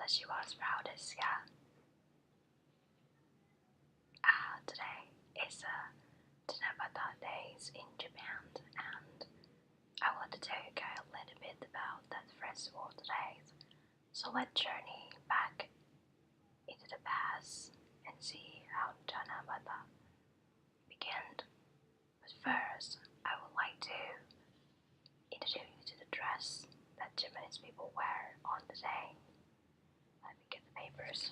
that she was proudest, yeah. Today is Tanabata days in Japan, and I want to tell you guys a little bit about that festival today. So let's journey back into the past and see how Tanabata began. But first, I would like to introduce you to the dress that Japanese people wear on the day. Let me get the papers.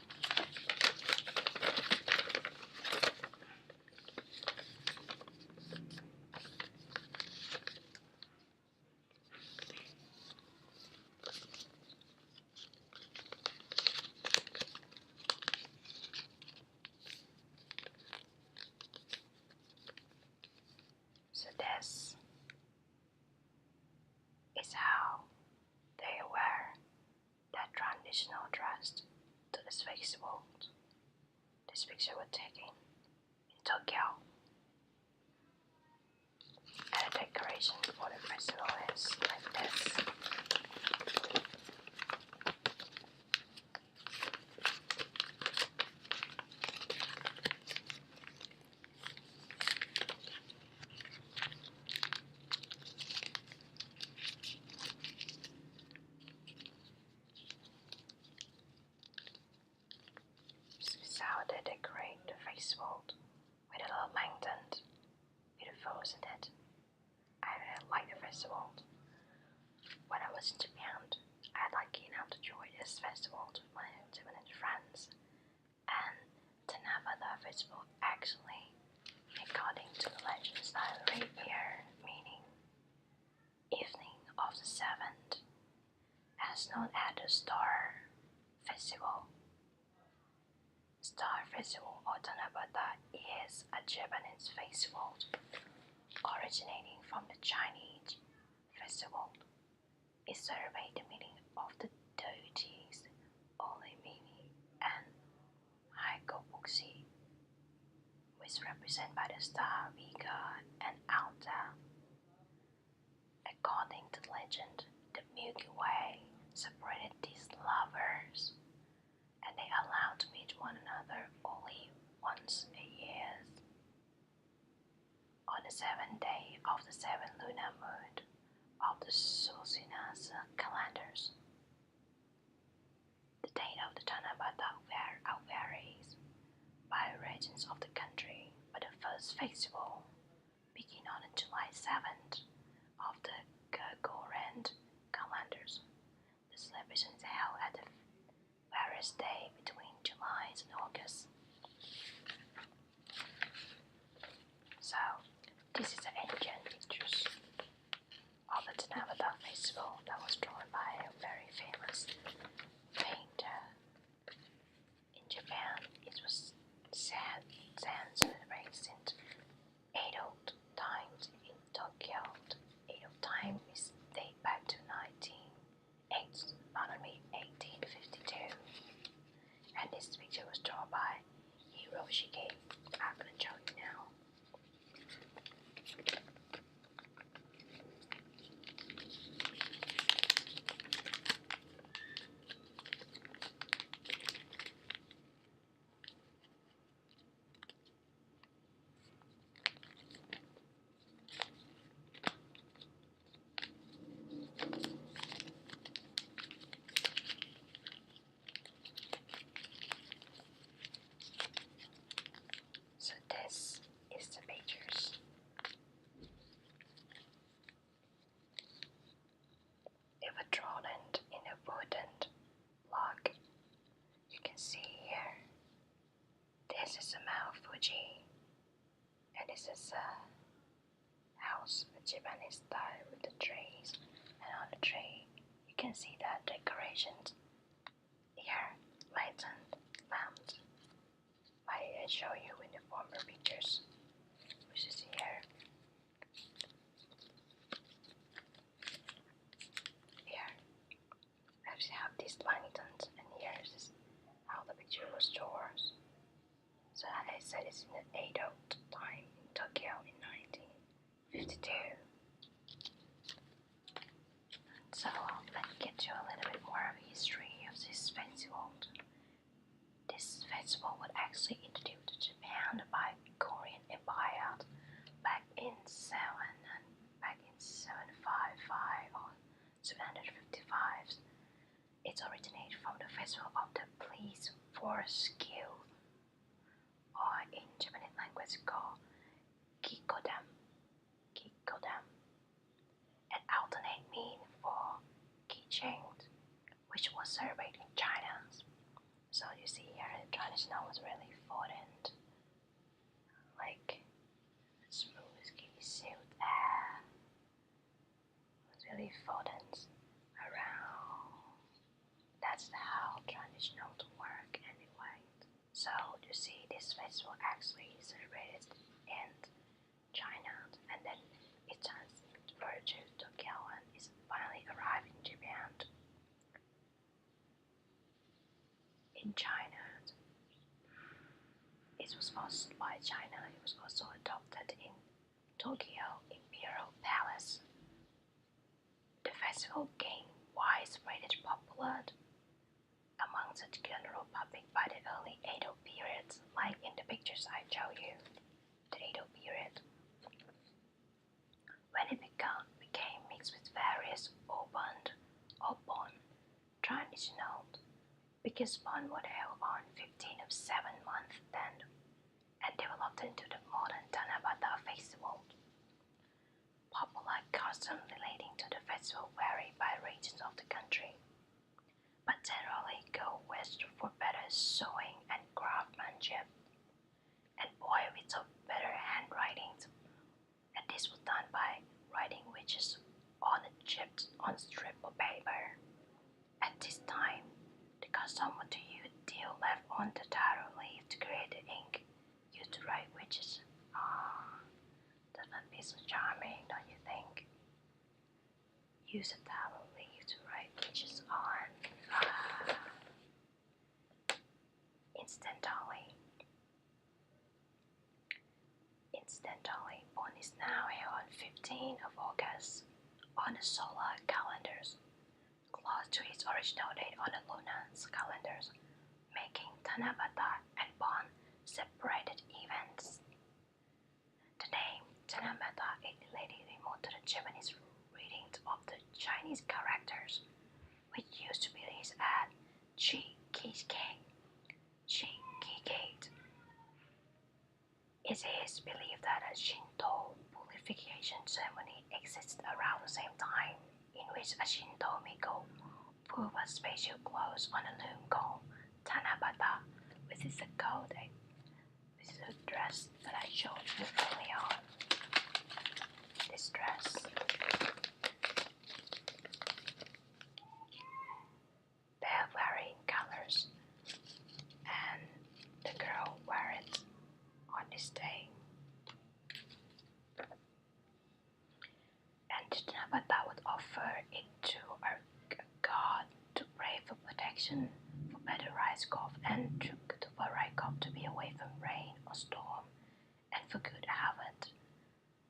So this is how they wear that traditional dress to this festival. This picture was taken in Tokyo. And the decoration for the festival is like this. This is how they decorate the festival with a little lantern. Beautiful, isn't it? I really like the festival. When I was in Japan, I had lucky enough to join this festival with my Japanese friends. And Tanabata Festival actually, according to the legends that I read here, meaning evening of the 7th, as known as the Star Festival. Star Festival or Tanabata is a Japanese festival originating from the Chinese festival. It celebrates the meaning of the deities Olemini and Haikobuxi, which represented by the star Vega and Alta. According to legend, the Milky Way separated these lovers, and they allowed to meet one another only once a year. On the 7th day of the 7th lunar moon of the Susinasa calendars. The date of the Tanabata varies by regions of the country, but the first festival began on July 7th of the Gregorian calendars. The celebration is held at the various day between July and August. So, this is the ancient pictures of the Tanabata Festival that was drawn by a very famous painter in Japan. It was celebrated in Edo times in Tokyo. Edo time is date back to 1852. And this picture was drawn by Hiroshige. I'm gonna show you now. So this is the pictures. They were drawn in a wooden log. You can see here. This is a Mount Fuji, and this is a house with Japanese style with the trees. And on the tree, you can see the decorations here, lantern, lamps. I show you in the former pictures, which is here. Here, I have these lanterns, and here is how the picture was drawn. So I said it's in the Edo time in Tokyo in 1952. So let me get you a little bit more of history of this festival. festival was actually introduced to Japan by Korean Empire back in 755 or 755. It originated from the festival of the Police Force Guild, or in Japanese language called Kikodam, an alternate meaning for Kicheng, which was celebrated in China. So you see here, the traditional was really important, like smooth, sealed air was really important around. That's how traditional to work anyway. So you see, this festival actually celebrated in China, and then it transferred to Tokyo, and it finally arrived in Japan. In China, it was sponsored by China. It was also adopted in Tokyo Imperial Palace. The festival gained widespread popularity among the general public by the early Edo period, like in the pictures I showed you, the Edo period. When it became mixed with various urban traditional, because one was held on 15 of 7 months then, and developed into the modern Tanabata Festival. Popular customs relating to the festival vary by regions of the country, but generally go west for better sewing and craftsmanship, and boy with better handwriting, and this was done by writing witches on strip of paper. At this time, the custom was to use deal left on the taro leaf to create the ink used to write witches. That must be so charming, don't you think? Use a taro leaf to write witches on. Incidentally, Bon is now held on 15th of August on the solar calendars, close to its original date on the lunar calendars, making Tanabata and Bon separated events. The name Tanabata is related more to the Japanese readings of the Chinese characters, which used to be released at Chi-Ki-Gate. It is believed that a Shinto purification ceremony exists around the same time, in which a Shinto Miko put a special clothes on a loom called Tanabata, which is a dress that I showed you earlier on. This dress. They are varying colors, and the girl wear it on this day. And Tanabata would offer it to a god to pray for protection, for better rice crop, and to for rice crop to be away from rain or storm, and for good harvest.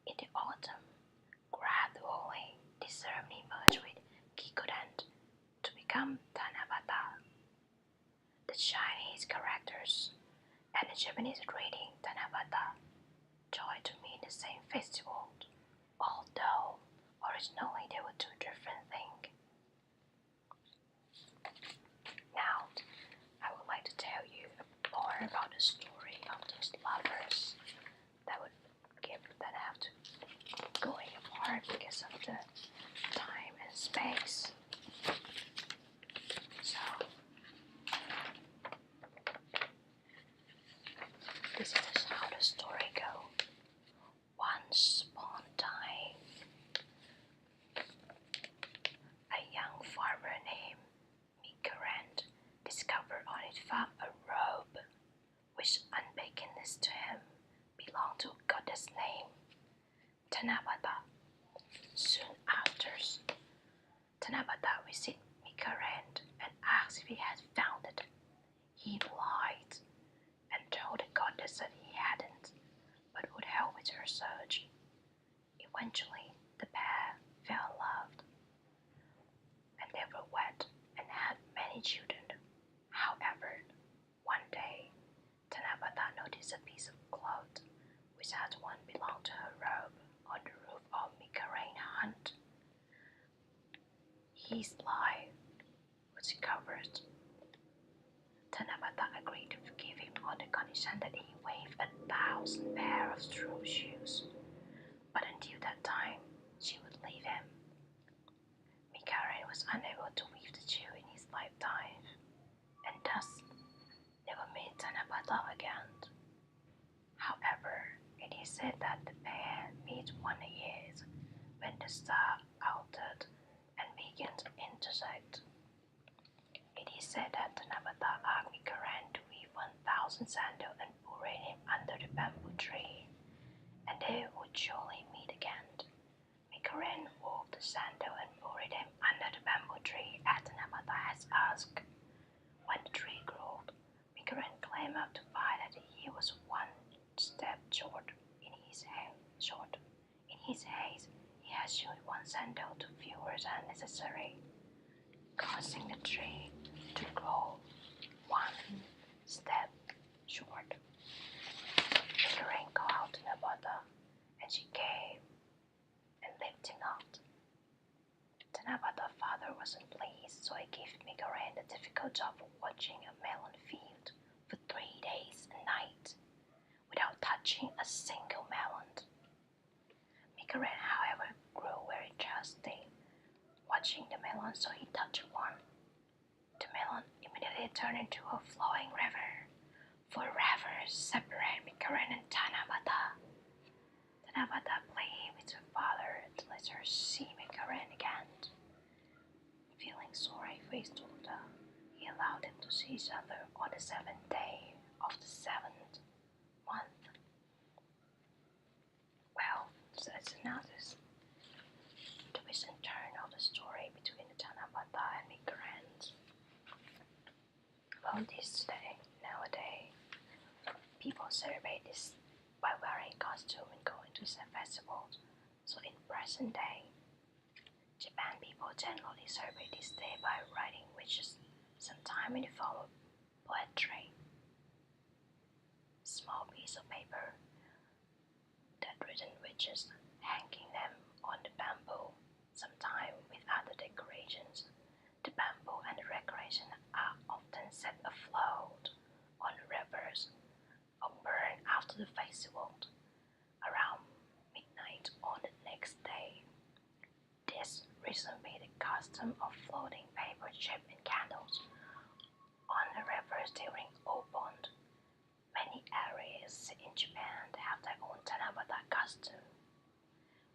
In the autumn, gradually this ceremony merged with Kikodan to become Tanabata. The Chinese characters and the Japanese reading Tanabata join to mean the same festival, although originally they were two different things. Now, I would like to tell you more about the story of those lovers that have to going apart because of the time and space. So, this is how the story goes. Once upon a time, a young farmer named Mikaran discovered on his farm a robe which, unbeknownst to him, belonged to a goddess named Tanabata. Soon after, Tanabata visited Mikaran and asked if he had found it. He lied and told the goddess that he hadn't, but would help with her search. Eventually, the pair fell in love, and they were wed and had many children. However, one day, his life was covered. Tanabata agreed to forgive him on the condition that he waved 1,000 pair of straw shoes, but until that time, she would leave him. Mikaren was unable to weave the shoe in his lifetime, and thus never met Tanabata again. However, it is said that the pair meet one a year when the star altered and began to intersect. It is said that Tanabata asked Mikaren to weave 1,000 sandals and bury him under the bamboo tree, and they would surely meet again. Mikaren wove the sandal and buried him under the bamboo tree as Tanabata has asked. When the tree grew, Mikaren claimed up to find that he was one step short. In his haste, he had sewed one sandal to fewer than necessary, causing the tree to grow one step short. Mikaren called to Tanabata, and she came and lifted him out. Tanabata's father wasn't pleased, so he gave Mikaren the difficult job of watching a melon field for 3 days and nights without touching a single melon. Mikaren, however, grew very thirsty watching the melon, so he touched one. The melon immediately turned into a flowing river. Forever separate Mikaren and Tanabata. Tanabata pleaded with her father to let her see Mikaren again. Feeling sorry for his daughter, he allowed them to see each other on the 7th day of the 7th month. Well, so that's another twist and turn of the story between Tanabata and Mikaren. Well, nowadays, people celebrate this by wearing costume and going to some festivals. So in present day, Japan people generally celebrate this day by writing wishes. Sometime in the follow poetry, small piece of paper that written wishes, hanging them on the bamboo. Sometime with other decorations. The bamboo and the decoration are often set afloat on rivers or burned after the festival around midnight on the next day. This recently the custom of floating paper chips and candles on the rivers during Obon. Many areas in Japan have their own Tanabata costume,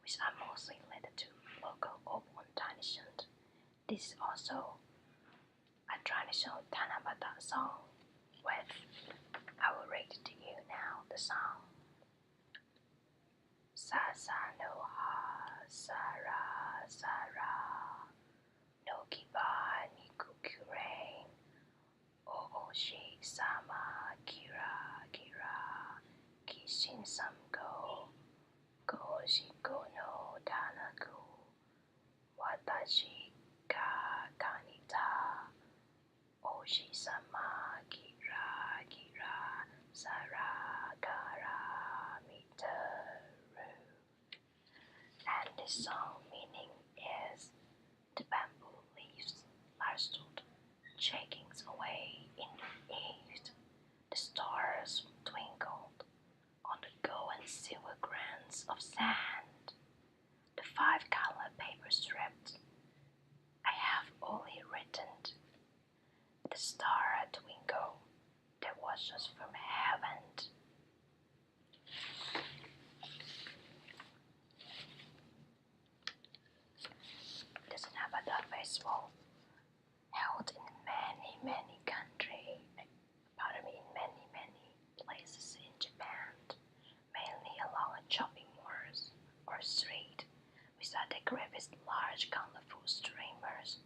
which are mostly related to local Obon traditions. This is also a traditional Tanabata song, with I will read to you now the song. Sasa no ha sara sara no kiba ni kukurain o oshi sama kira kira kishin samko goji go no tanaku watashi ka kanita oshi sama kira kira sara kara mitaru. And the song meaning is the bamboo leaves rustled, shaking away in the east. The stars twinkled on the gold and silver grains of sand. The 5-color paper strips. I have only written the star twinkle that watches from heaven. The Tanabata Festival, held in many countries, in many places in Japan, mainly along a shopping malls or street, which are decorated with large colorful streamers.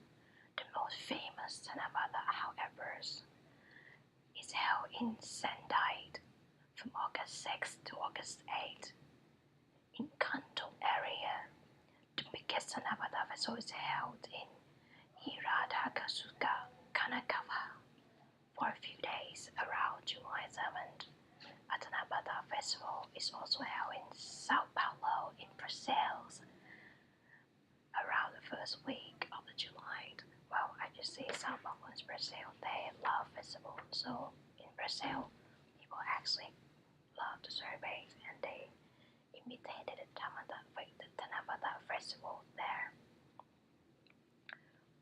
The most famous Tanabata, however, is held in Sendai from August 6 to August 8 in Kanto area. The biggest Tanabata Festival is held in Hiratakazuka, Kanagawa, for a few days around July 7th. A Tanabata Festival is also held in Sao Paulo in Brazil around the first week of July. Brazil, they love festivals. So in Brazil, people actually love to celebrate, and they imitated the Tanabata Festival there.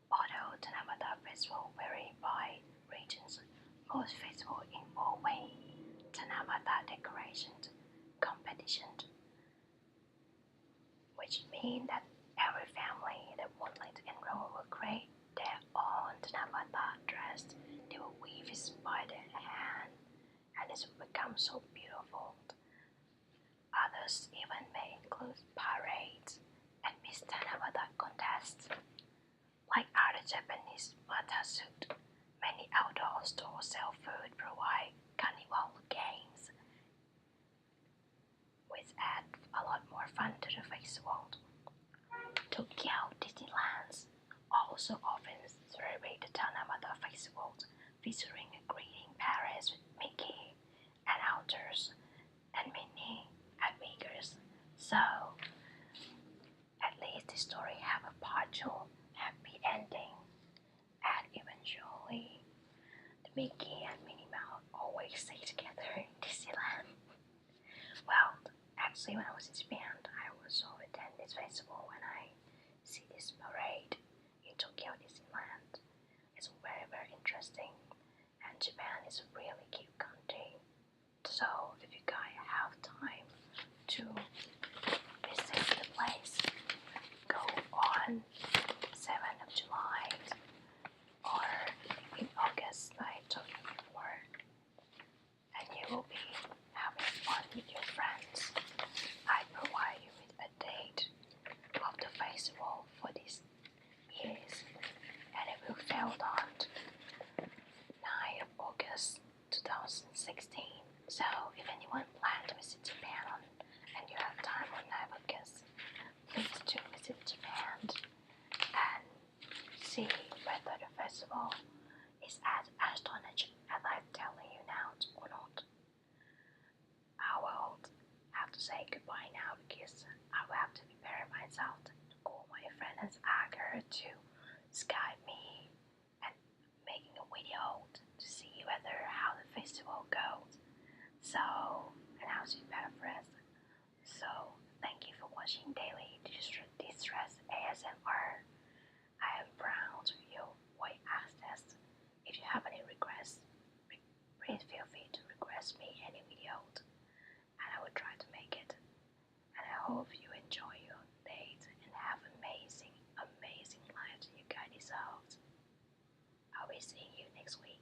Although Tanabata Festival vary by regions, most festivals involving Tanabata decorations competitions, which mean that every family that would like to enroll will create their own Tanabata dress. They will weave it by their hand, and it will become so beautiful. Others even may include parades and Miss Tanabata contests. Like other Japanese matasuit, many outdoor stores sell food, provide carnival games, which add a lot more fun to the festival. Tokyo Disneyland also often celebrate the Tanabata Festival, featuring a greeting parade with Mickey and others and Minnie and Miggers. So, at least the story have a partial happy ending, and eventually the Mickey and Minnie Mouse always stay together in Disneyland. Well, actually when I was in Japan, I also attend this festival when I see this parade in Tokyo Disneyland. It's very, very interesting, and Japan is a really cute country. So if you guys have time to visit the place, go on 7th of July or in August, I told you before, and you will be having fun with your friends. I provide you with a date of the festival for this years, and it will held on 9th of August 2016. So if anyone plans to visit Japan and you have time on 9th of August, please do visit Japan and see whether the festival is as astonishing as I'm telling you now or not. I will have to say goodbye now because I will have to prepare myself to call my friend and ask her to Skype me and making a video to see whether how the festival goes. So, and how to prepare for it. So, thank you for watching Daily Distress ASMR. I am proud of your white access. If you have any requests, please feel free to request me any video, and I will try to make it. And I hope you enjoy your days and have amazing, amazing lives you guys deserve. I'll be seeing you next week.